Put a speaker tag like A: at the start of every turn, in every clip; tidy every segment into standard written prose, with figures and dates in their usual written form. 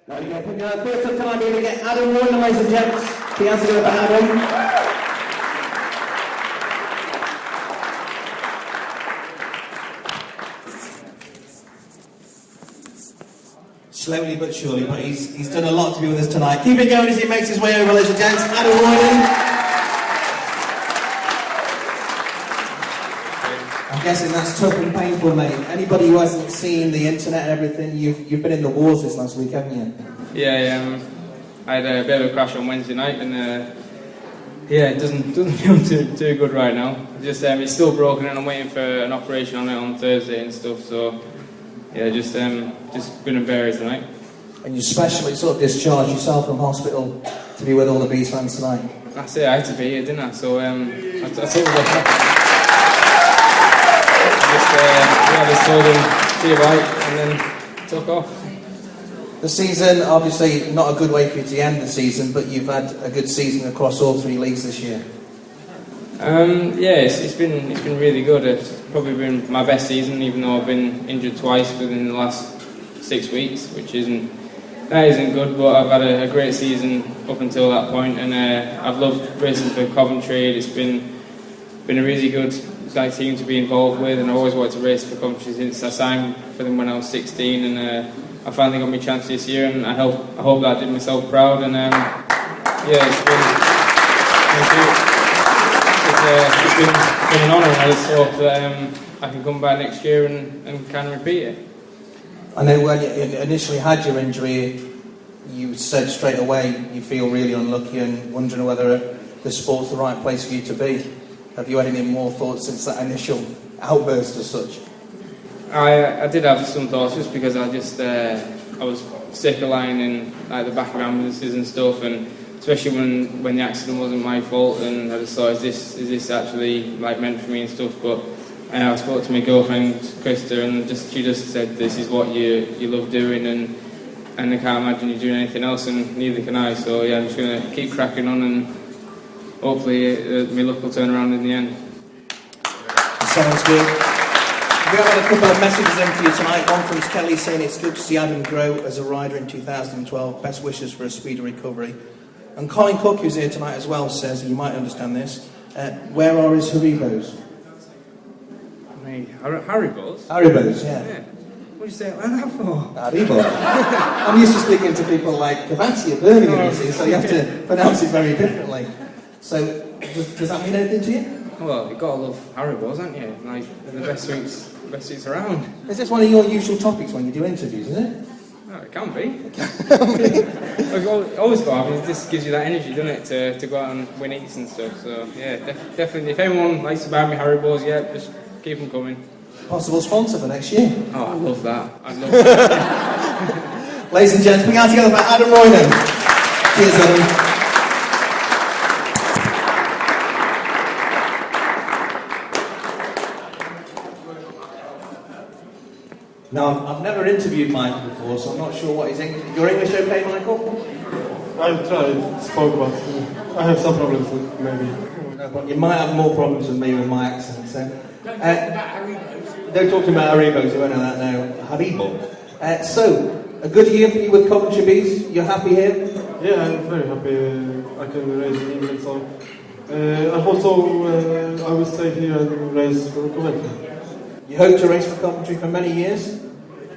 A: There we go. First up tonight, we're going to get Adam Royden, ladies and gents. The answer to Adam. Slowly but surely, but he's done a lot to be with us tonight. Keep it going as he makes his way over, ladies and gents. Adam Royden. I'm guessing that's tough and painful, mate. Anybody who hasn't seen the internet and everything, you've been in the wars this last week, haven't you?
B: Yeah, I had a bit of a crash on Wednesday night, and it doesn't feel too good right now. Just it's still broken, and I'm waiting for an operation on it on Thursday and stuff. So yeah, just gonna bear it tonight. And
A: you specially sort of discharged yourself from hospital to be with all the Bees fans tonight.
B: That's it. I had to be here, didn't I? So I took the. Just told him, see you right, and then took off.
A: The season, obviously, not a good way for you to end the season, but you've had a good season across all three leagues this year.
B: It's been really good. It's probably been my best season, even though I've been injured twice within the last 6 weeks, which isn't good. But I've had a great season up until that point, and I've loved racing for Coventry. It's been a really good team to be involved with, and I always wanted to race for Coventry since I signed for them when I was 16, and I finally got my chance this year, and I hope that I did myself proud, and it's been an honour, and I just hope that I can come back next year and kind of repeat it.
A: I know when you initially had your injury, you said straight away you feel really unlucky and wondering whether the sport's the right place for you to be. Have you had any more thoughts since that initial outburst as such?
B: I did have some thoughts, just because I was sick of lying in the back of ambulances and stuff, and especially when the accident wasn't my fault, and I just thought, is this actually meant for me and stuff? But I spoke to my girlfriend Krista, and she just said, this is what you love doing, and I can't imagine you doing anything else, and neither can I. So yeah, I'm just going to keep cracking on, and hopefully my luck will turn around in the end.
A: Sounds good. We have had a couple of messages in for you tonight. One from Kelly saying it's good to see Adam grow as a rider in 2012. Best wishes for a speedy recovery. And Colin Cook, who's here tonight as well, says, you might understand this, where are his Haribos?
B: Haribos?
A: Haribos, yeah.
B: What do you say like that for?
A: Haribo. I'm used to speaking to people like Cavazzi at Birmingham, you see, so you have to pronounce it very differently. So, does that mean anything to you?
B: Well, you've got to love Haribos, haven't you? They're the best sweets around.
A: Is this one of your usual topics when you do interviews, isn't it?
B: Oh, it can be. I've always got. It just gives you that energy, doesn't it, to go out and win eats and stuff. So yeah, definitely. If anyone likes to buy me Haribos, just keep them coming.
A: Possible sponsor for next year.
B: Oh, I love that. I'd love that.
A: Ladies and gents, put your hands together for Adam Royden. Cheers, Adam. Now, I've never interviewed Michael before, so I'm not sure what his English... Your English okay, Michael?
C: I've tried, spoke, but I have some problems with maybe.
A: No, but you might have more problems with me with my accent, so... they're talking about Haribos, you won't know that now. Haribo. So, a good year for you with Coventry Bees? You're happy here?
C: Yeah, I'm very happy. I can race in England, so... I also, I will stay here and race for Coventry.
A: You hope to race for Coventry for many years?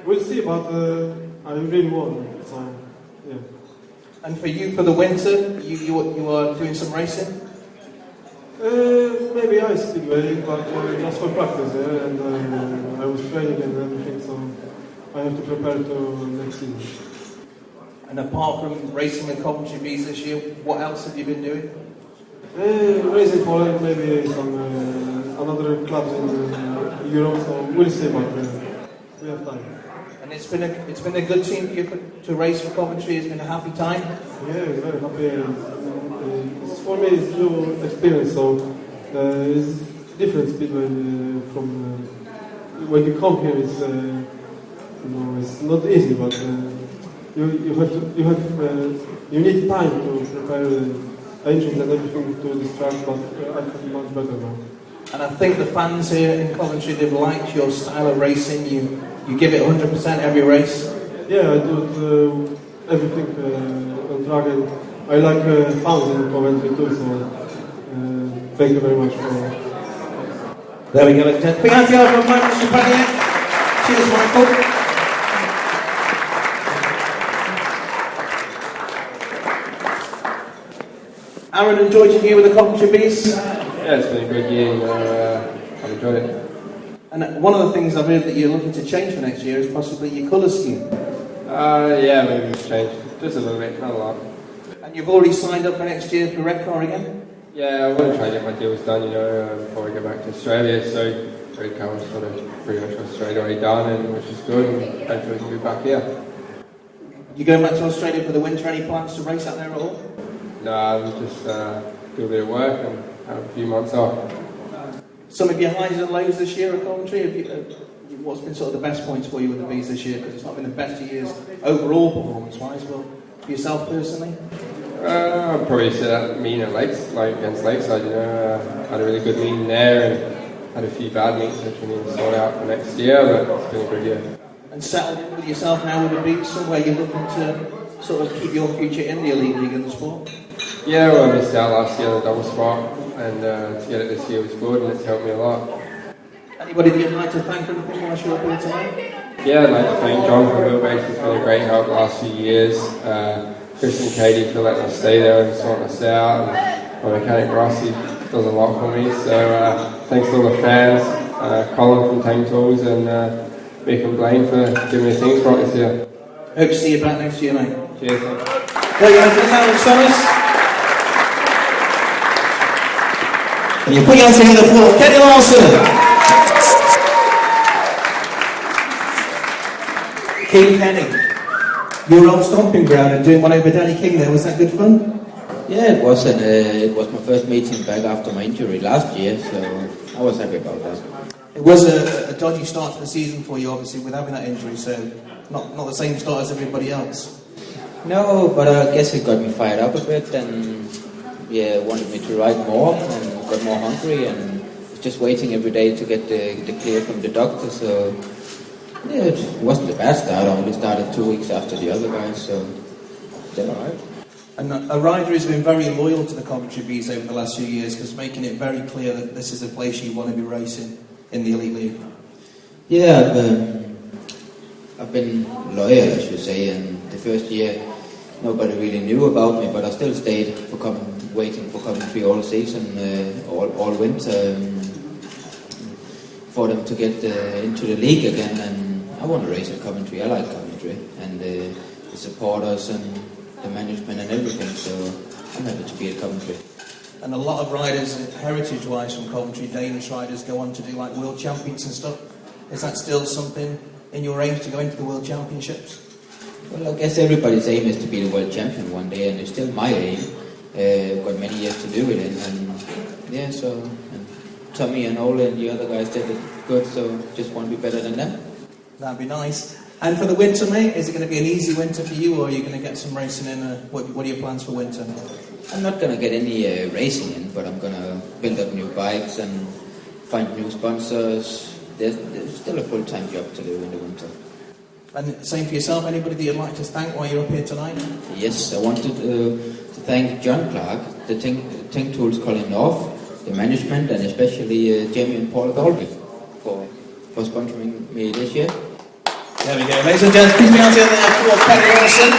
C: We'll see, but I really want, so, yeah.
A: And for you, for the winter, you are doing some racing?
C: Maybe I still waiting, but just for practice, yeah, and I was training and everything, so I have to prepare to next season.
A: And apart from racing with Coventry Bees this year, what else have you been doing?
C: Racing Poland, maybe some another clubs in Europe, so we'll see, but we have time.
A: And it's been a good team for you to race for Coventry. It's been a happy time.
C: Yeah, very happy. For me, it's new experience, so it's different speed from when you come here. It's it's not easy, but you need time to prepare engines and everything to this track, but I feel much better now.
A: And I think the fans here in Coventry, they've liked your style of racing. You give it 100% every race.
C: Yeah, I do it everything on track, and I like fans in Coventry too, so thank you very much for.
A: There we go, ladies and gentlemen. Big hand together for Michael Szczepaniak. Cheers, Michael. Aaron, enjoyed your year with the Coventry Bees?
D: Yeah, it's been a good year. I've enjoyed it.
A: And one of the things I've heard that you're looking to change for next year is possibly your colour scheme.
D: Yeah, maybe it's changed just a little bit, not a lot.
A: And you've already signed up for next year for Redcar again?
D: Yeah, I want to try and get my deals done, before I go back to Australia. So Redcar was sort of pretty much Australia already done, and which is good. And hopefully we can be back here.
A: You going back to Australia for the winter? Any plans to race out there at all?
D: No, I'll just do a bit of work and have a few months off.
A: Some of your highs and lows this year at Coventry. What's been sort of the best points for you with the Bees this year? Because it's not been the best of years overall performance-wise, but for yourself personally?
D: I'd probably say that meeting at against Lakeside, had a really good meeting there and had a few bad meets which we need to sort out for next year, but it's been a good year.
A: And settled in with yourself now with the Bees, somewhere you're looking to sort of keep your future in the elite league in the sport?
D: Yeah, well, I missed out last year on the double spot, and to get it this year was good, and it's helped me a lot.
A: Anybody that you'd like to thank for anything whilst you're up here tonight?
D: Yeah, I'd like to thank John from Wheelbase. He's been a great help the last few years. Chris and Katie for letting us stay there and sorting us out. And my mechanic Rossi does a lot for me. So thanks to all the fans, Colin from Tame Tools, and Mick and Blaine for giving me a team spot this year.
A: Hope to see you back next year, mate.
D: Cheers. Thanks.
A: There you go, that's Alan Summers. And you put your hands together for Kenny Larson. King Kenny, your old stomping ground and doing one over Danny King there, was that good fun?
E: Yeah, it was, and it was my first meeting back after my injury last year, so I was happy about that.
A: It was a dodgy start to the season for you, obviously, with having that injury, so not the same start as everybody else.
E: No, but I guess it got me fired up a bit, and yeah, wanted me to ride more, and got more hungry, and just waiting every day to get the clear from the doctor, so yeah, it wasn't a bad start. I only started 2 weeks after the other guys, so still alright.
A: And a rider who's been very loyal to the Coventry Bees over the last few years, because making it very clear that this is a place you want to be racing in the Elite League.
E: Yeah, I've been loyal, I should say, and the first year nobody really knew about me, but I still stayed waiting for Coventry all season, all winter, for them to get into the league again, and I want to race at Coventry. I like Coventry, and the supporters and the management and everything, so I'm happy to be at Coventry.
A: And a lot of riders, heritage-wise from Coventry, Danish riders, go on to do like World Champions and stuff. Is that still something in your aims to go into the World Championships?
E: Well, I guess everybody's aim is to be the world champion one day, and it's still my aim. I've got many years to do it in, and yeah, so and Tommy and Ole and the other guys did it good, so just want to be better than them.
A: That'd be nice. And for the winter, mate, is it going to be an easy winter for you, or are you going to get some racing in? What are your plans for winter?
E: I'm not going to get any racing in, but I'm going to build up new bikes and find new sponsors. There's still a full-time job to do in the winter.
A: And same for yourself, anybody that you'd like to thank while you're up here tonight?
E: Yes, I wanted to thank John Clark, the Tame Tools Colin North, the management, and especially Jamie and Paul Galby for sponsoring me this year.
A: There we go, ladies and gentlemen, please be out there for Kenny Larson.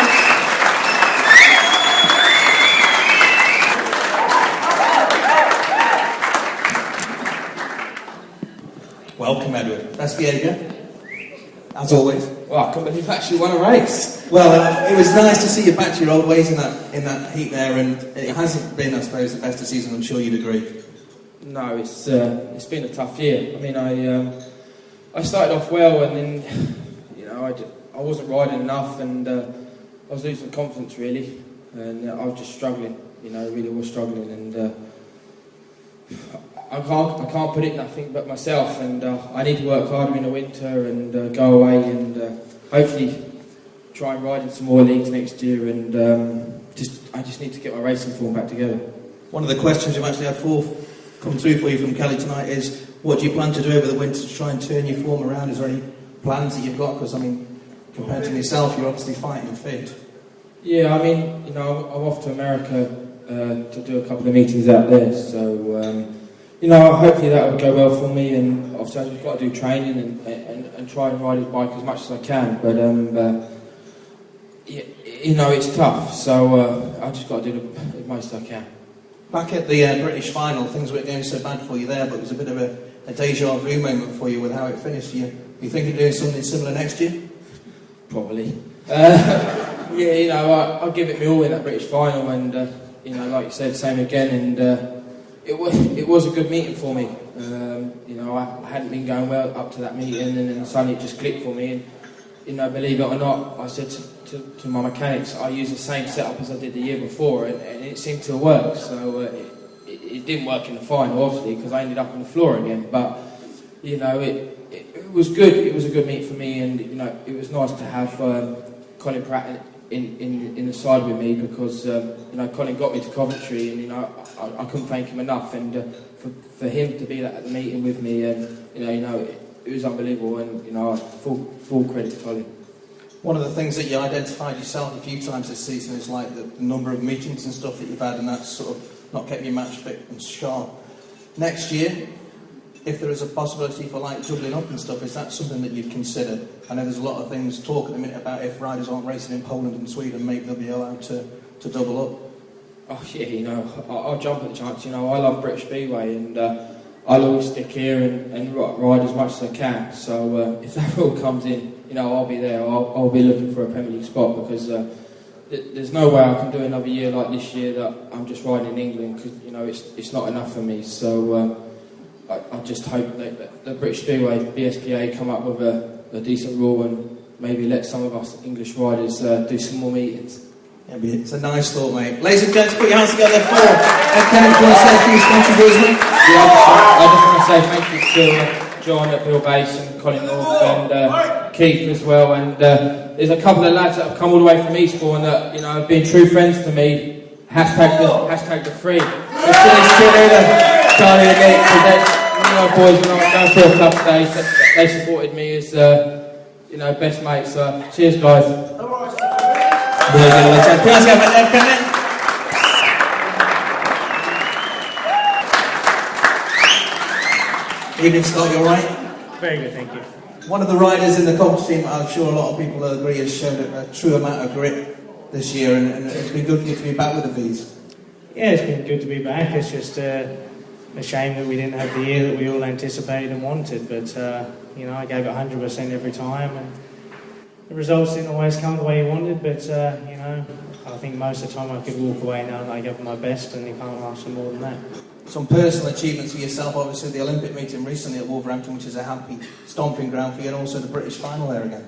A: Welcome, Edward. Best behaviour, as always.
B: Well, I can't believe you actually won a race.
A: Well, it was nice to see you back to your old ways in that heat there, and it hasn't been, I suppose, the best of season. I'm sure you'd agree.
B: No, it's been a tough year. I mean, I started off well, and then I wasn't riding enough, and I was losing confidence really, and I was just struggling. Really was struggling, and I can't predict nothing but myself, and I need to work harder in the winter and go away and hopefully try and ride in some more leagues next year, and I just need to get my racing form back together.
A: One of the questions we've actually had come through for you from Kelly tonight is, what do you plan to do over the winter to try and turn your form around? Is there any plans that you've got? Because, I mean, compared to yourself, you're obviously fighting fit.
F: Yeah, I mean, you know, I'm off to America to do a couple of meetings out there, so you know, hopefully that will go well for me. And obviously, I've just got to do training and try and ride his bike as much as I can. But you know, it's tough, so I just got to do the most I can.
A: Back at the British final, things weren't going so bad for you there, but it was a bit of a deja vu moment for you with how it finished. You think of doing something similar next year?
F: Probably. Yeah, you know, I'll give it my all in that British final, and you know, like you said, same again, and it was a good meeting for me. You know, I hadn't been going well up to that meeting, and then suddenly it just clicked for me. And you know, believe it or not, I said to my mechanics, I use the same setup as I did the year before, and it seemed to work. So it didn't work in the final, obviously, because I ended up on the floor again. But you know, it was good. It was a good meet for me, and you know, it was nice to have Colin Pratt in the side with me, because you know, Colin got me to Coventry, and you know, I couldn't thank him enough. And for him to be at the meeting with me, and you know, it was unbelievable. And you know, full credit to Colin.
A: One of the things that you identified yourself a few times this season is like the number of meetings and stuff that you've had, and that's sort of not kept you match fit and sharp. Next year, if there is a possibility for like doubling up and stuff, is that something that you'd consider? I know there's a lot of things talk at the minute about if riders aren't racing in Poland and Sweden, maybe they'll be allowed to double up.
F: Oh yeah, you know, I'll jump at the chance. You know, I love British Speedway, and I'll always stick here and ride as much as I can. So if that rule comes in, you know, I'll be there. I'll be looking for a Premier League spot, because there's no way I can do another year like this year that I'm just riding in England, because you know, it's not enough for me. So I just hope that the British Speedway, BSPA, come up with a decent rule and maybe let some of us English riders do some more meetings.
A: Yeah, it's a nice thought, mate. Ladies and gents, put your hands together for Kenneth. Do you want to say a few sponsors, Weasley?
F: Yeah, I just want to say thank you to John at Bill Base and Colin North and Keith as well. And there's a couple of lads that have come all the way from Eastbourne that, you know, have been true friends to me. Hashtag the free. Let's do this cheerleader, Charlie and Nick, because you know, boys, when I was going through a tough stage, they supported me as you know, best mates. So cheers, guys.
A: Evening, Scott, you alright?
G: Very good, thank you.
A: One of the riders in the coach team, I'm sure a lot of people will agree, has shown a true amount of grit this year, and it's been good for you to be back with the Bees.
G: Yeah, it's been good to be back. It's just a shame that we didn't have the year that we all anticipated and wanted, but you know, I gave it 100% every time, and the results didn't always come the way you wanted, but you know, I think most of the time I could walk away now that I gave my best, and you can't ask for more than that.
A: Some personal achievements for yourself, obviously the Olympic meeting recently at Wolverhampton, which is a happy stomping ground for you, and also the British final there again.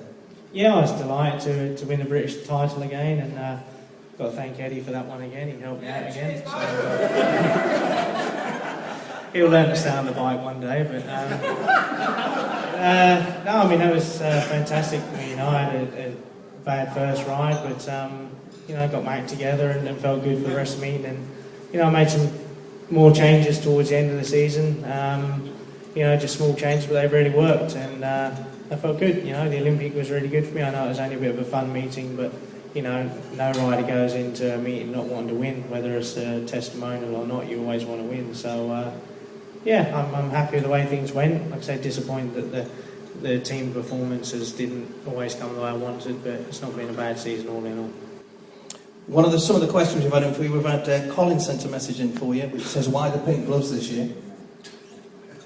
G: Yeah, I was delighted to win the British title again, and got to thank Eddie for that one again. He helped me out again. So, he'll learn to stay on the bike one day, but no, I mean, that was fantastic for me. You know, I had a bad first ride, but you know, I got my act together and felt good for the rest of the meeting. And you know, I made some more changes towards the end of the season. You know, just small changes, but they really worked, and I felt good. You know, the Olympic was really good for me. I know it was only a bit of a fun meeting, but you know, no rider goes into a meeting not wanting to win, whether it's a testimonial or not. You always want to win. So yeah, I'm happy with the way things went. Like I said, disappointed that the team performances didn't always come the way I wanted, but it's not been a bad season all in all.
A: Some of the questions we've had in for you, we've had Colin sent a message in for you, which says, why the pink gloves this year?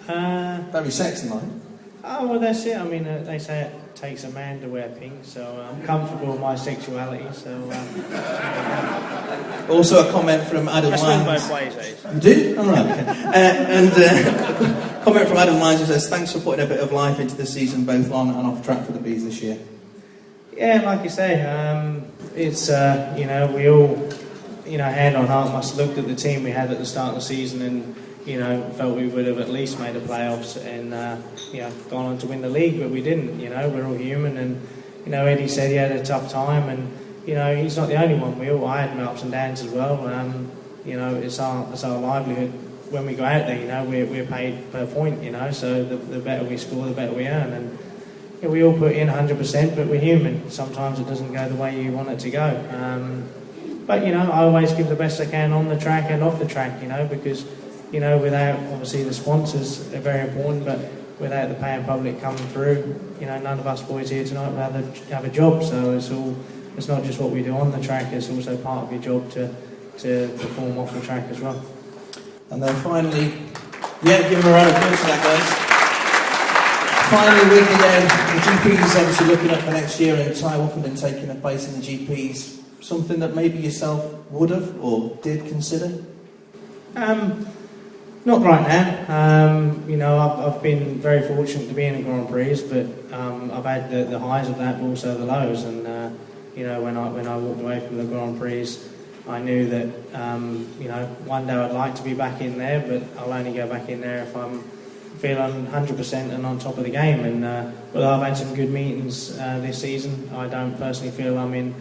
A: Very sexy, man.
G: Oh, well, that's it. I mean, they say it takes a man to wear pink, so I'm comfortable with my sexuality, so...
A: Also a comment from Adam Lyons.
G: I both ways, eh?
A: You do? All right, okay. Comment from Adam Lyons who says, thanks for putting a bit of life into the season, both on and off track for the Bees this year.
G: Yeah, like you say, it's, you know, we all, you know, hand on heart must have looked at the team we had at the start of the season and, you know, felt we would have at least made the playoffs and, you know, gone on to win the league, but we didn't. You know, we're all human, and, you know, Eddie said he had a tough time, and, you know, he's not the only one. I had my ups and downs as well. You know, it's our livelihood. When we go out there, you know, we're paid per point, you know, so the better we score, the better we earn. And, we all put in 100%, but we're human. Sometimes it doesn't go the way you want it to go. But I always give the best I can on the track and off the track, because without obviously the sponsors, they're very important, but without the paying public coming through, none of us boys here tonight will have a job. So it's not just what we do on the track, it's also part of your job to perform off the track as well.
A: And then finally, give them a round of applause for that, guys. Finally, with the GPs obviously looking up for next year and Ty Woffenden taking a place in the GPs, something that maybe yourself would have or did consider?
G: Not right now. I've been very fortunate to be in a Grand Prix, but I've had the highs of that, but also the lows. And when I walked away from the Grand Prix, I knew that one day I'd like to be back in there, but I'll only go back in there if I'm feeling 100% and on top of the game. And but I've had some good meetings this season. I don't personally feel I'm in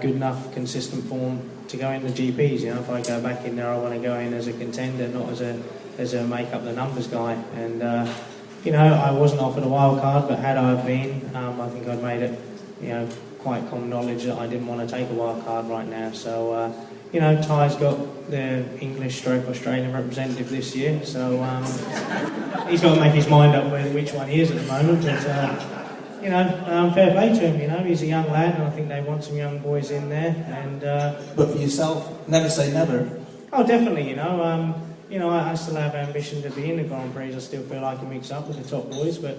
G: good enough, consistent form to go in the GPs. If I go back in there, I want to go in as a contender, not as a make up the numbers guy. And I wasn't offered a wild card, but had I been, I think I'd made it, quite common knowledge that I didn't want to take a wild card right now. So Ty's got the English/Australian representative this year, so he's got to make his mind up which one he is at the moment. But fair play to him. He's a young lad, and I think they want some young boys in there. And
A: but for yourself, never say never.
G: Oh, definitely. I still have ambition to be in the Grand Prix. I still feel I can mix up with the top boys, but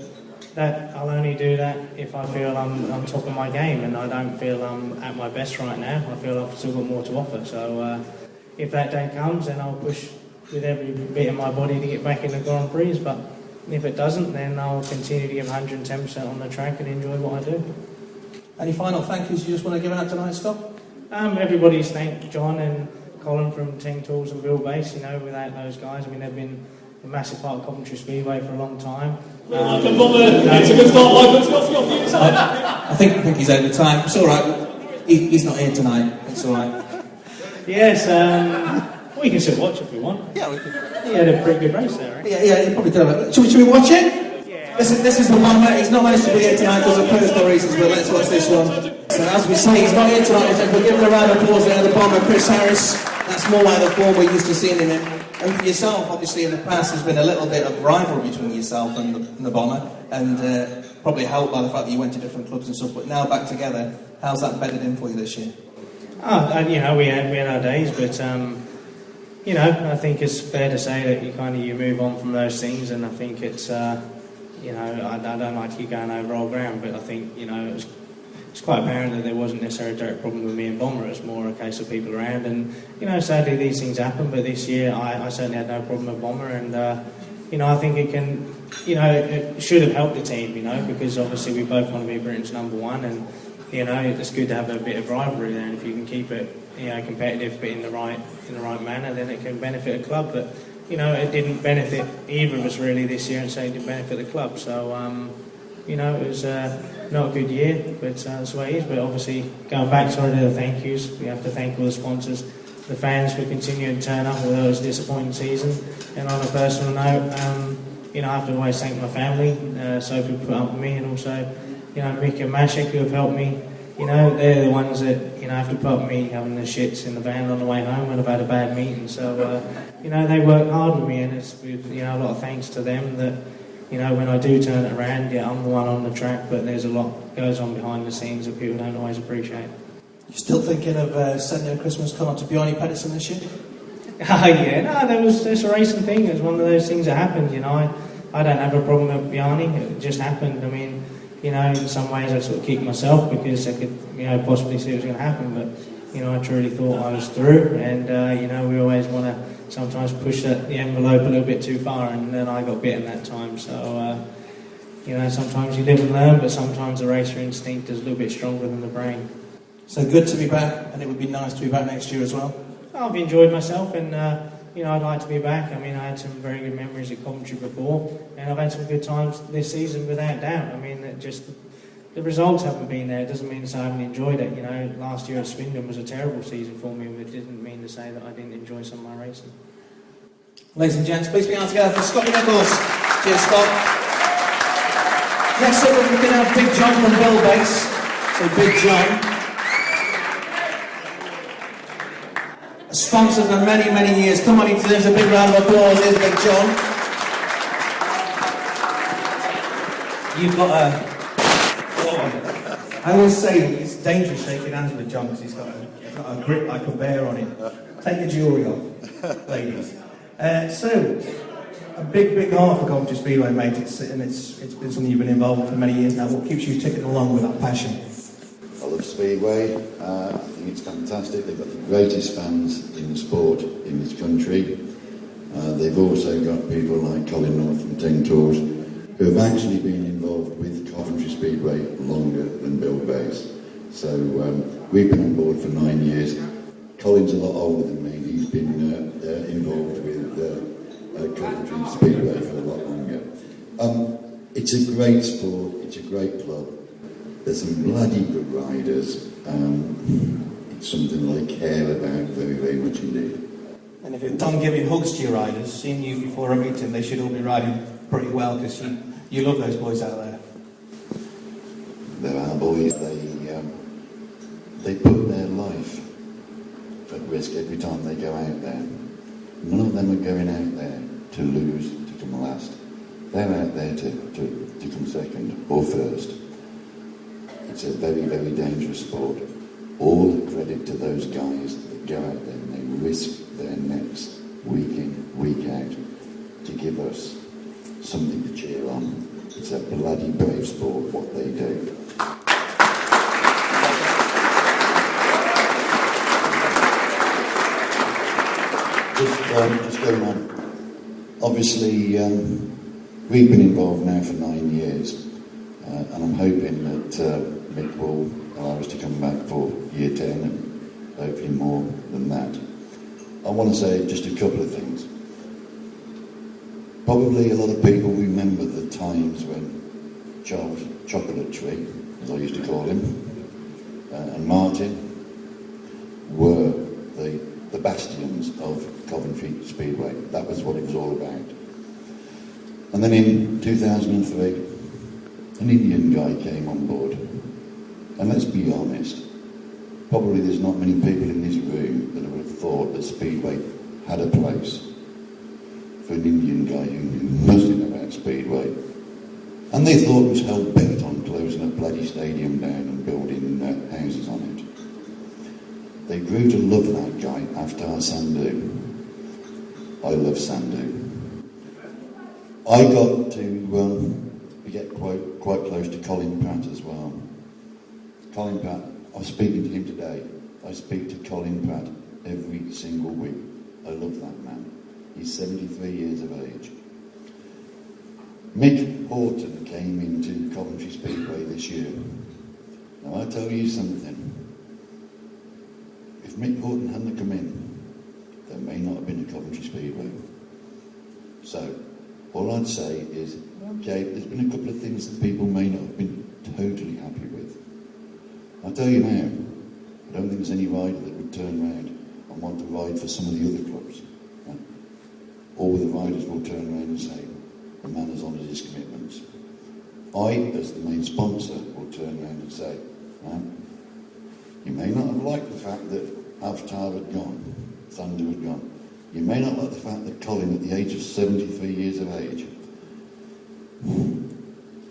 G: I'll only do that if I feel I'm on top of my game, and I don't feel I'm at my best right now. I feel I've still got more to offer. So if that day comes, then I'll push with every bit of my body to get back in the Grand Prix. But if it doesn't, then I'll continue to give 110% on the track and enjoy what I do.
A: Any final thank yous you just want to give out tonight, Scott?
G: Everybody's thanked John and Colin from Ting Tools and Bill Bass. Without those guys, they've been a massive part of Coventry Speedway for a long time.
H: I
A: think he's over time. It's all right. He's not here tonight. It's all right.
G: Yes. We can still watch if we want.
A: Yeah, we can.
G: He had a pretty good race there, right?
A: Yeah, he probably did. Should we watch it? Yeah. This is the one that he's not managed to be here tonight because of personal reasons, but let's watch this one. So as we say, he's not here tonight. We'll give him a round of applause there at the bottom. Chris Harris. That's more like the form we're used to seeing him in. And for yourself, obviously, in the past, there's been a little bit of rivalry between yourself and the Bomber, and probably helped by the fact that you went to different clubs and stuff. But now back together, how's that bedded in for you this year?
G: We had our days, but I think it's fair to say that you move on from those things, and I think it's I don't like to keep going over old ground, but I think it's quite apparent that there wasn't necessarily a direct problem with me and Bomber. It's more a case of people around, and sadly these things happen. But this year I certainly had no problem with Bomber, and I think it can, it should have helped the team, because obviously we both want to be Britain's number one, and it's good to have a bit of rivalry there. And if you can keep it competitive but in the right manner, then it can benefit a club. But it didn't benefit either of us really this year, and so it didn't benefit the club. So it was not a good year, but that's the way it is. But obviously, going back to the thank yous, we have to thank all the sponsors, the fans for continuing to turn up, although it was a disappointing season. And on a personal note, I have to always thank my family, Sophie put up with me, and also, Mick and Mashek who have helped me. They're the ones that, have to put up with me having the shits in the van on the way home when I've had a bad meeting. So, they work hard with me, and it's with, a lot of thanks to them that, when I do turn it around, I'm the one on the track, but there's a lot goes on behind the scenes that people don't always appreciate.
A: You still thinking of sending a Christmas card to Bjarne Pedersen this year?
G: It's a racing thing. It was one of those things that happened, I don't have a problem with Bjarne. It just happened. I mean, in some ways I sort of kicked myself because I could, possibly see what was going to happen, but, I truly thought I was through, and, we always want to sometimes push the envelope a little bit too far, and then I got bitten that time. So, sometimes you live and learn, but sometimes the racer instinct is a little bit stronger than the brain.
A: So good to be back, and it would be nice to be back next year as well.
G: I've enjoyed myself, and I'd like to be back. I mean, I had some very good memories at Coventry before, and I've had some good times this season without doubt. I mean, the results haven't been there. It doesn't mean to say I haven't enjoyed it. Last year at Swindon was a terrible season for me, but it didn't mean to say that I didn't enjoy some of my racing.
A: Ladies and gents, please be hands together for Scotty Nichols. Cheers, Scott. Next up, we can have Big John from Bill Base. So Big John. A sponsor for many, many years. Come on, he deserves a big round of applause. Here's Big John. You've got a... I always say it's dangerous shaking hands with John because he's got a grip like a bear on him. Take your jewellery off, ladies. So, a big heart for Coventry Speedway, mate. It's been something you've been involved with for many years now. What keeps you ticking along with that passion?
H: I love Speedway. I think it's fantastic. They've got the greatest fans in the sport in this country. They've also got people like Colin North from 10 Tours who have actually been involved with Coventry Speedway longer than Bill Base. So we've been on board for 9 years. Colin's a lot older than me. He's been involved with Coventry Speedway for a lot longer. It's a great sport. It's a great club. There's some bloody good riders. It's something I care about very, very much indeed.
A: And if it's on giving hugs to your riders, seeing you before a meeting, they should all be riding pretty well because you love those boys out there.
H: There are boys, they put their life at risk every time they go out there. None of them are going out there to lose, to come last. They're out there to come second or first. It's a very, very dangerous sport. All credit to those guys that go out there and they risk their necks week in, week out to give us something to cheer on. It's a bloody brave sport, what they do. Just going on. Obviously, we've been involved now for 9 years, and I'm hoping that Mick will allow us to come back for year 10 and hopefully more than that. I want to say just a couple of things. Probably a lot of people remember the times when Charles Chocolate Tree, as I used to call him, and Martin were the bastions of Coventry Speedway. That was what it was all about. And then in 2003, an Indian guy came on board. And let's be honest, probably there's not many people in this room that would have thought that Speedway had a place for an Indian guy who knew nothing about Speedway. And they thought it was hell-bent on closing a bloody stadium down and building houses on it. They grew to love that guy, Avtar Sandhu. I love Sandhu. I got to get quite close to Colin Pratt as well. Colin Pratt, I was speaking to him today. I speak to Colin Pratt every single week. I love that man. He's 73 years of age. Mick Horton came into Coventry Speedway this year. Now I tell you something. If Mick Horton hadn't come in, there may not have been a Coventry Speedway. So, all I'd say is, okay, there's been a couple of things that people may not have been totally happy with. I'll tell you now, I don't think there's any rider that would turn around and want to ride for some of the other clubs. Right? All the riders will turn around and say, the man has honoured his commitments. I, as the main sponsor, will turn around and say, right, you may not have liked the fact that Avtar had gone, Thunder had gone. You may not like the fact that Colin, at the age of 73 years of age,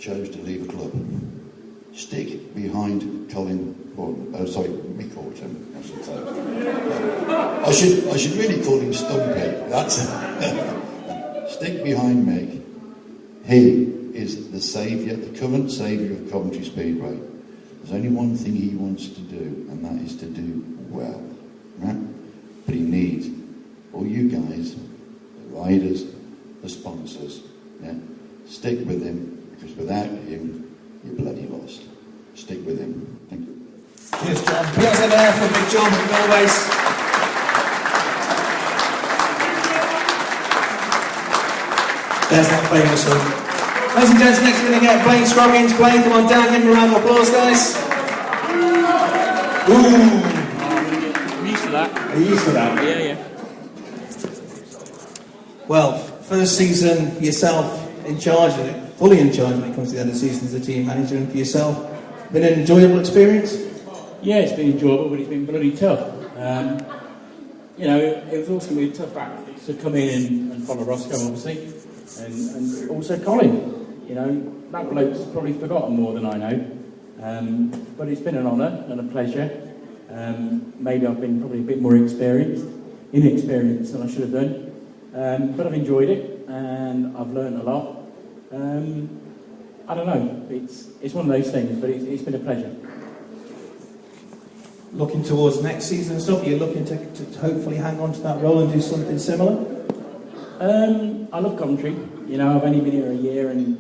H: chose to leave a club. Stick behind Colin Horton. Oh, sorry, Mick Horton, I should say. I should really call him Stumpy. That's stick behind Mick. He is the saviour, the current saviour of Coventry Speedway. There's only one thing he wants to do, and that is to do well. Right? But he needs all you guys, the riders, the sponsors, yeah? Stick with him, because without him, you're bloody lost. Stick with him. Thank you.
A: Cheers, John. Applause over there for Big John from Bill Base. There's that famous one. Ladies and gents, next we're going to get Blaine Scroggins. Blaine, come on down, give him a round of applause, guys. Ooh.
I: I'm used to that.
A: Are you used to that?
I: Yeah.
A: Well, first season for yourself in charge of it. fully in charge when it comes to the end of the season as a team manager, and for yourself, been an enjoyable experience?
I: Yeah, it's been enjoyable, but it's been bloody tough. You know, it was also going to be a tough act to come in and follow Roscoe, obviously, and also Colin. You know, that bloke's probably forgotten more than I know, but it's been an honour and a pleasure. Maybe I've been probably a bit more inexperienced than I should have done, but I've enjoyed it and I've learned a lot. I don't know, it's one of those things, but it's been a pleasure.
A: Looking towards next season and stuff, you're looking to hopefully hang on to that role and do something similar?
I: I love Coventry. You know, I've only been here a year, and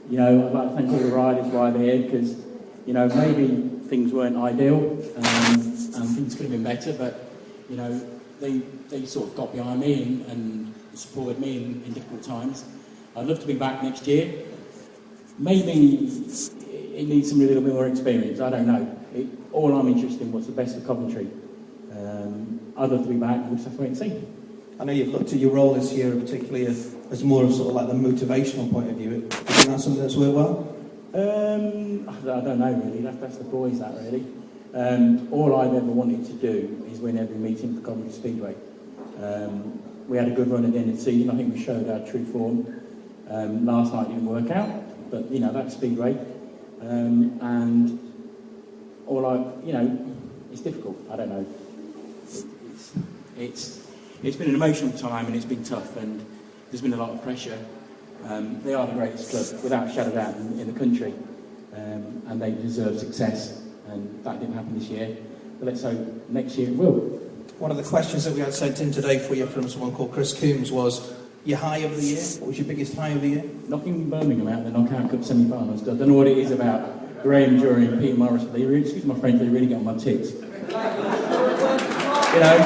I: you know, I'd like to thank all the riders why they're here, because you know, maybe things weren't ideal and things could have been better, but you know, they sort of got behind me and supported me in difficult times. I'd love to be back next year. Maybe it needs some little bit more experience, I don't know. All I'm interested in was the best for Coventry. I'd love to be back, we'll just have to wait and see.
A: I know you've looked at your role this year, particularly as more of sort of like the motivational point of view. Do you think that's something that's worked well?
I: I don't know really, that's the boys that really. All I've ever wanted to do is win every meeting for Coventry Speedway. We had a good run at the end of the season, I think we showed our true form. Last night didn't work out, but you know, that's Speedway. And you know, it's difficult, I don't know. It's been an emotional time and it's been tough and there's been a lot of pressure. They are the greatest club, without a shadow of doubt, in the country. And they deserve success, and that didn't happen this year. But let's hope next year it will.
A: One of the questions that we had sent in today for you from someone called Chris Coombs was, your high of the year? What was your biggest high of the year?
I: Knocking Birmingham out in the Knockout Cup semi-finals. I don't know what it is about Graham Jury and Peter Morris, but excuse my French, they really get on my tits. You know,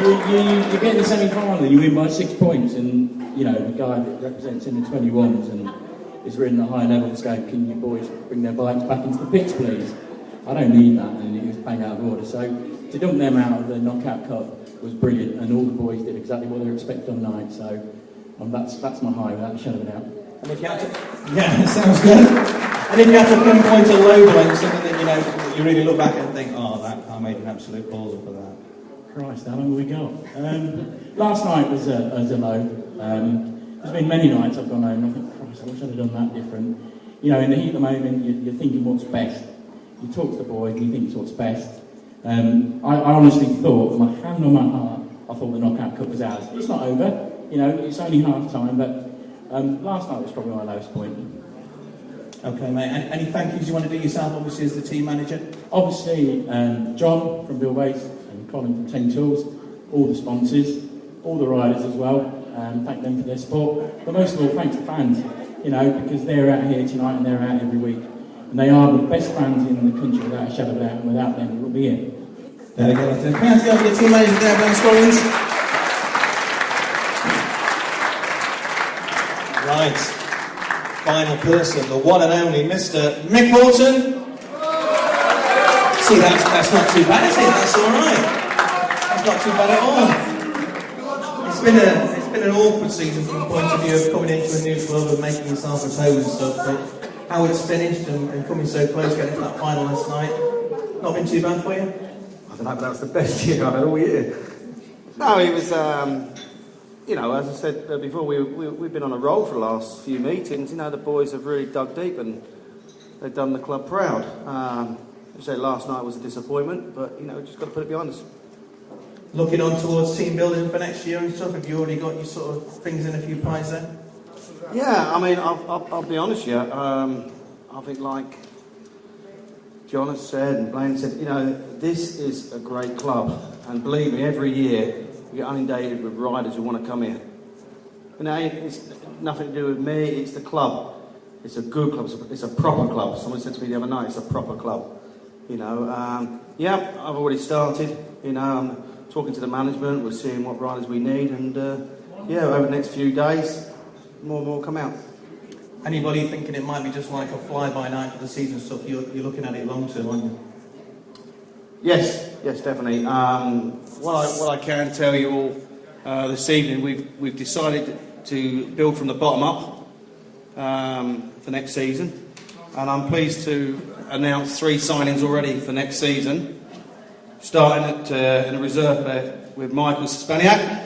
I: you get in the semi-final and you win by 6 points, and you know, the guy that represents in the 21s and is ridden at high levels going, can you boys bring their bikes back into the pits, please? I don't need that, and it was bang out of order. So to dump them out of the Knockout Cup was brilliant, and all the boys did exactly what they were expected on night. So that's my high, without a shadow of a doubt.
A: And if you had to, yeah, sounds good. And if you had to pinpoint a low point, something that you know that you really look back and think, oh, I made an absolute balls up of that.
I: Christ, how long have we got? Last night was a low. There's been many nights I've gone home and I think, Christ, I wish I'd have done that different. You know, in the heat of the moment, you're thinking what's best. You talk to the boys and you think it's what's best. I honestly thought, with my hand on my heart, I thought the Knockout Cup was ours. It's not over, you know, it's only half time, but last night was probably my lowest point.
A: Okay, mate. Any thank yous you want to do yourself, obviously, as the team manager?
I: Obviously, John from Bill Wace and Colin from 10 Tools, all the sponsors, all the riders as well. Thank them for their support. But most of all, thanks to fans, you know, because they're out here tonight and they're out every week. And they are the best fans in the country, without a shadow of a doubt, and without them, we wouldn't be here.
A: There we go. Thank you for the team manager there, Ben Scollins. Right. Final person, the one and only Mr. Mick Horton. See, that's not too bad, is it? That's all right. That's not too bad at all. It's been an awkward season from the point of view of coming into a new club and making yourself at home and stuff, but how it's finished and coming so close, getting to that final last night, not been too bad for you?
J: I don't know, but that was the best year I've had all year. No, it was, you know, as I said before, we've been on a roll for the last few meetings. You know, the boys have really dug deep and they've done the club proud. I said last night was a disappointment, but, you know, we've just got to put it behind us.
A: Looking on towards team building for next year and stuff, have you already got your sort of things in a few pies there?
J: Yeah, I mean, I'll be honest with you. I think like John has said and Blaine said, you know, this is a great club. And believe me, every year we get inundated with riders who want to come here. You know, it's nothing to do with me, it's the club. It's a good club, it's a proper club. Someone said to me the other night, it's a proper club. You know, yeah, I've already started, you know, I'm talking to the management, we're seeing what riders we need, and yeah, over the next few days, more and more come out.
A: Anybody thinking it might be just like a fly-by-night for the season stuff, you're looking at it long-term, aren't you?
J: Yes, definitely. What I can tell you all this evening, we've decided to build from the bottom up. for next season. And I'm pleased to announce 3 signings already for next season. Starting in a reserve player with Michael Spaniak.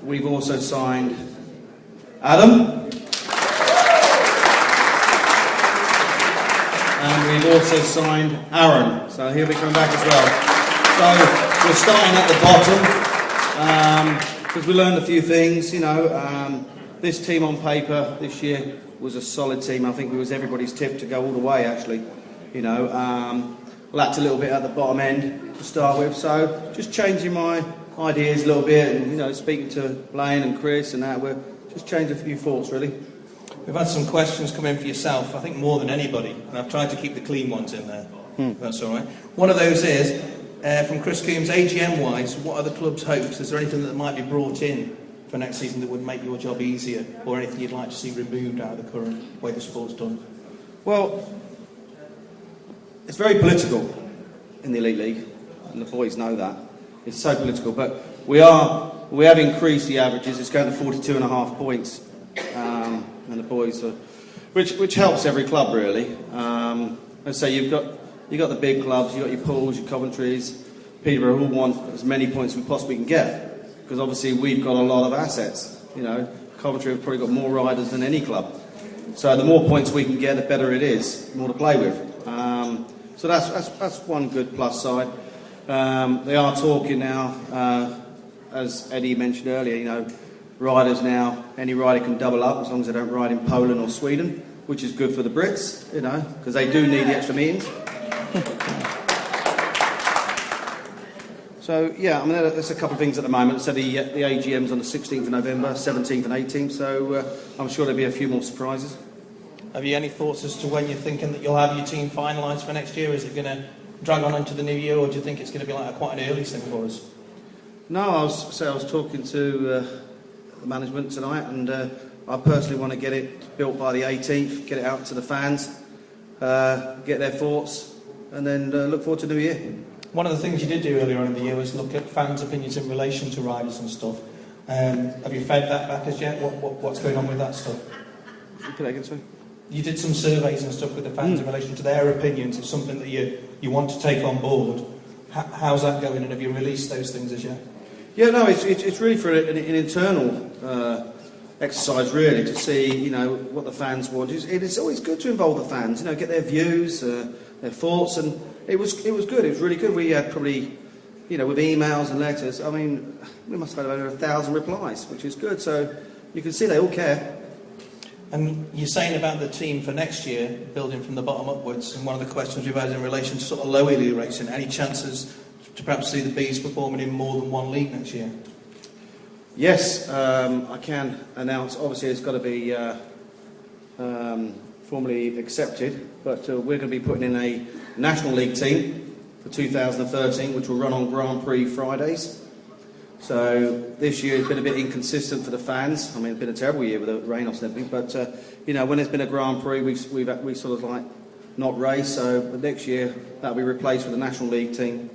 J: We've also signed Adam. And we've also signed Aaron. So he'll be coming back as well. So we're starting at the bottom. Because we learned a few things, this team on paper this year was a solid team. I think it was everybody's tip to go all the way, actually. Lacked a little bit at the bottom end to start with, so just changing my ideas a little bit, and speaking to Blaine and Chris and that, we're just changing a few thoughts, really.
A: We've had some questions come in for yourself, I think more than anybody, and I've tried to keep the clean ones in there. If that's all right. One of those is, from Chris Coombs, AGM-wise, what are the club's hopes? Is there anything that might be brought in for next season that would make your job easier, or anything you'd like to see removed out of the current way the sport's done?
J: Well, it's very political in the Elite League, and the boys know that. It's so political, but we have increased the averages. It's going to 42.5 points, and the boys are, which helps every club really. Let's say you've got the big clubs, you've got your Pools, your Coventries, Peterborough, all want as many points as we possibly can get, because obviously we've got a lot of assets. Coventry have probably got more riders than any club, so the more points we can get, the better it is, more to play with. So that's one good plus side. They are talking now, as Eddie mentioned earlier, riders now, any rider can double up as long as they don't ride in Poland or Sweden, which is good for the Brits, because they do need the extra meetings. So, yeah, there's a couple of things at the moment. So the AGM's on the 16th of November, 17th and 18th, so I'm sure there'll be a few more surprises.
A: Have you any thoughts as to when you're thinking that you'll have your team finalised for next year? Is it going to drag on into the new year, or do you think it's going to be like quite an early thing for us?
J: No, I was talking to the management tonight, and I personally want to get it built by the 18th, get it out to the fans, get their thoughts, and then look forward to the new year.
A: One of the things you did do earlier on in the year was look at fans' opinions in relation to riders and stuff. Have you fed that back as yet? What's going on with that stuff?
J: Repeat that again, sorry?
A: You did some surveys and stuff with the fans in relation to their opinions. It's something that you want to take on board. How's that going, and have you released those things as yet? Yeah, no,
J: it's really for an internal exercise, really, to see what the fans want. It's always good to involve the fans, get their views, their thoughts, and it was good. It was really good. We had probably, with emails and letters, we must have had over 1,000 replies, which is good. So you can see they all care.
A: And you're saying about the team for next year, building from the bottom upwards, and one of the questions we've had in relation to sort of low elite racing, any chances to perhaps see the Bees performing in more than one league next year?
J: Yes, I can announce, obviously it's got to be formally accepted, but we're going to be putting in a National League team for 2013, which will run on Grand Prix Fridays. So this year has been a bit inconsistent for the fans. It's been a terrible year with the rain-offs and everything, but when there's been a Grand Prix, we sort of not race, so but next year that'll be replaced with a National League team,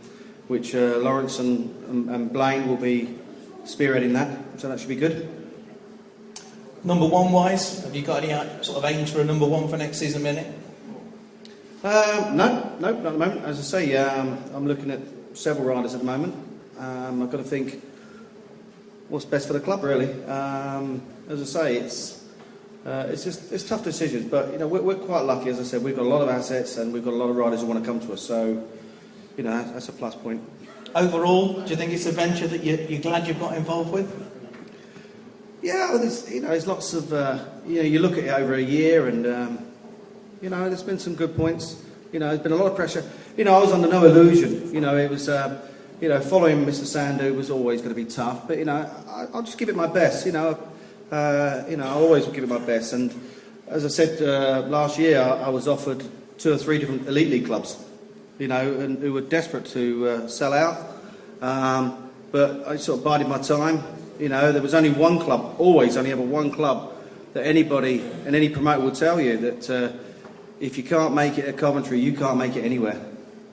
J: which Lawrence and Blaine will be spearheading that, so that should be good.
A: Number one wise, have you got any sort of aims for a number one for next season, minute?
J: No, not at the moment. As I say, I'm looking at several riders at the moment. I've got to think what's best for the club, really. As I say, it's tough decisions, but we're quite lucky. As I said, we've got a lot of assets and we've got a lot of riders who want to come to us, so that's a plus point.
A: Overall, do you think it's a venture that you're glad you've got involved with?
J: Yeah, well, there's lots of you look at it over a year, and there's been some good points. There's been a lot of pressure. I was under no illusion. It was following Mr. Sandu was always going to be tough, but I'll just give it my best. I always will give it my best. And as I said last year, I was offered 2 or 3 different elite league clubs, and who were desperate to sell out. But I sort of bided my time. There was only one club, always only ever one club, that anybody and any promoter will tell you that if you can't make it at Coventry, you can't make it anywhere.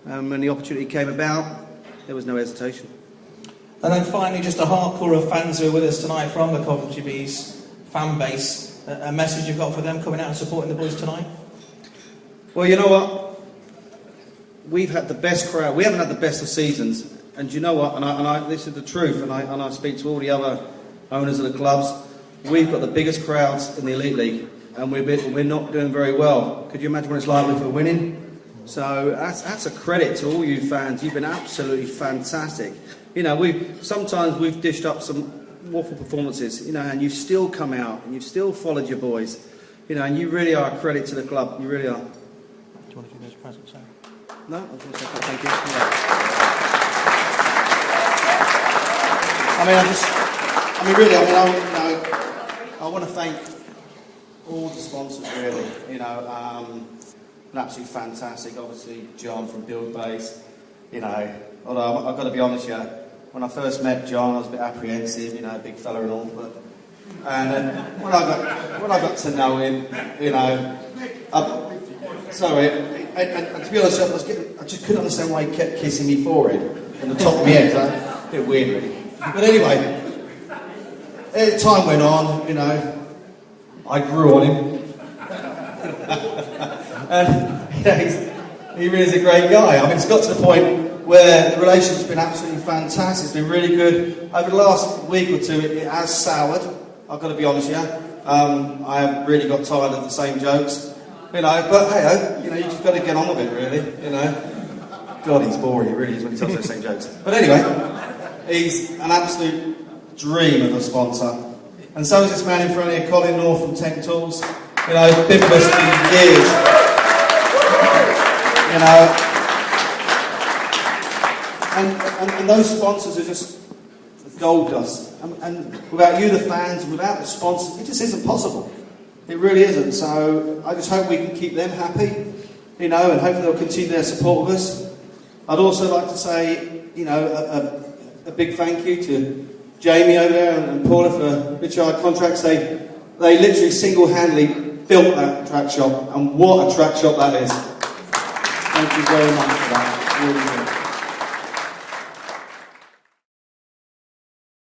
J: When the opportunity came about, there was no hesitation.
A: And then finally, just a hardcore of fans who are with us tonight from the Coventry Bees fan base. A message you've got for them coming out and supporting the boys tonight?
J: Well, you know what? We've had the best crowd. We haven't had the best of seasons. And you know what? And I this is the truth. And I speak to all the other owners of the clubs. We've got the biggest crowds in the Elite League, and we're not doing very well. Could you imagine what it's like if we're winning? So that's a credit to all you fans. You've been absolutely fantastic. You know, sometimes we've dished up some awful performances, you know, and you've still come out and you've still followed your boys, you know, and you really are a credit to the club. You really are.
A: Do you want to do those presents, Sam?
J: No, I was going to say thank you. I want to thank all the sponsors, really. You know, absolutely fantastic. Obviously, John from Build Base. You know, although I've got to be honest, when I first met John, I was a bit apprehensive. You know, big fella and all, and then when I got to know him, you know, and to be honest, I just couldn't understand why he kept kissing me forehead and the top of my head. So, a bit weird, really. But anyway. As time went on, you know, I grew on him. And you know, he really is a great guy. I mean, it's got to the point where the relationship's been absolutely fantastic. It's been really good. Over the last week or two, it has soured. I've got to be honest with you. I have really got tired of the same jokes. You know, but hey, you know, you just got to get on with it, really. You know, God, he's boring. He really is when he tells those same jokes. But anyway, he's an absolute dream of a sponsor, and so is this man in front of you, Colin North from Tech Tools. You know, been with us for years. You know, and those sponsors are just gold dust. And without you, the fans, without the sponsors, it just isn't possible. It really isn't. So I just hope we can keep them happy. You know, and hopefully they'll continue their support of us. I'd also like to say, you know, a big thank you to Jamie over there and Paula for Richard Contracts. They literally single-handedly built that track shop, and what a track shop that is. Thank you very much for that. Really good.